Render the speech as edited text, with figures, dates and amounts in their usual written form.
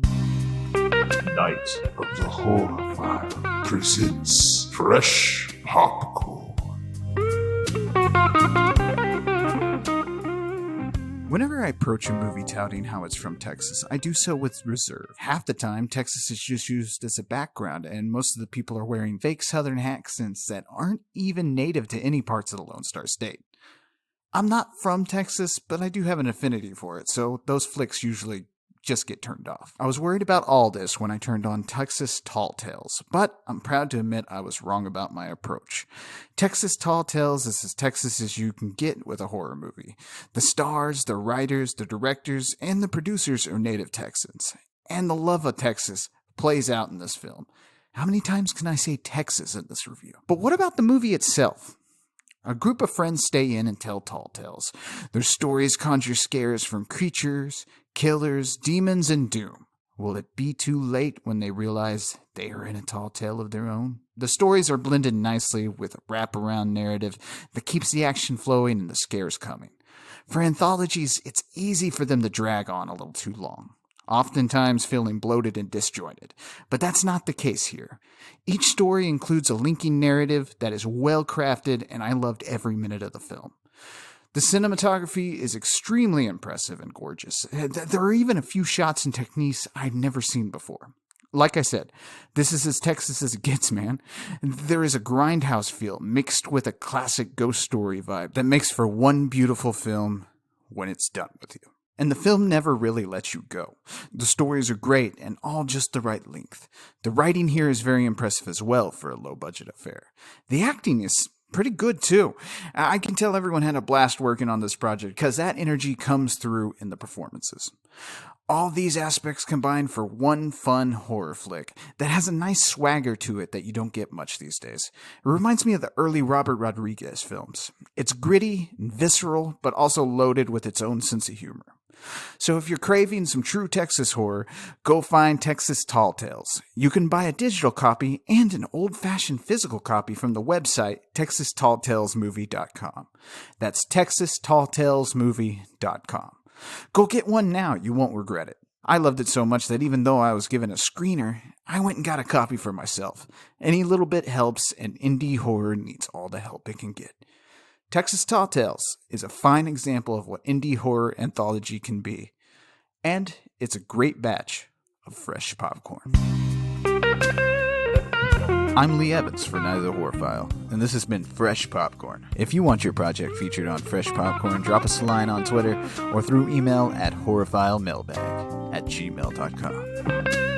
Night of the Horrifile presents Fresh Popcorn. Whenever I approach a movie touting how it's from Texas, I do so with reserve. Half the time, Texas is just used as a background, and most of the people are wearing fake southern accents that aren't even native to any parts of the Lone Star State. I'm not from Texas, but I do have an affinity for it, so those flicks usually just get turned off. I was worried about all this when I turned on Texas Tall Tales, but I'm proud to admit I was wrong about my approach. Texas Tall Tales is as Texas as you can get with a horror movie. The stars, the writers, the directors, and the producers are native Texans. And the love of Texas plays out in this film. How many times can I say Texas in this review? But what about the movie itself? A group of friends stay in and tell tall tales. Their stories conjure scares from creatures, killers, demons, and doom. Will it be too late when they realize they are in a tall tale of their own? The stories are blended nicely with a wraparound narrative that keeps the action flowing and the scares coming. For anthologies, it's easy for them to drag on a little too long, oftentimes feeling bloated and disjointed. But that's not the case here. Each story includes a linking narrative that is well crafted, and I loved every minute of the film. The cinematography is extremely impressive and gorgeous. There are even a few shots and techniques I'd never seen before. Like I said, this is as Texas as it gets, man. There is a grindhouse feel mixed with a classic ghost story vibe that makes for one beautiful film when it's done with you. And the film never really lets you go. The stories are great and all just the right length. The writing here is very impressive as well for a low-budget affair. The acting is pretty good too. I can tell everyone had a blast working on this project because that energy comes through in the performances. All these aspects combine for one fun horror flick that has a nice swagger to it that you don't get much these days. It reminds me of the early Robert Rodriguez films. It's gritty and visceral, but also loaded with its own sense of humor. So if you're craving some true Texas horror, go find Texas Tall Tales. You can buy a digital copy and an old-fashioned physical copy from the website texastalltalesmovie.com. That's texastalltalesmovie.com. Go get one now, you won't regret it. I loved it so much that even though I was given a screener, I went and got a copy for myself. Any little bit helps, and indie horror needs all the help it can get. Texas Tall Tales is a fine example of what indie horror anthology can be. And it's a great batch of fresh popcorn. I'm Leigh Evans for Night of the Horrifile, and this has been Fresh Popcorn. If you want your project featured on Fresh Popcorn, drop us a line on Twitter or through email at horrifileMailbag@gmail.com.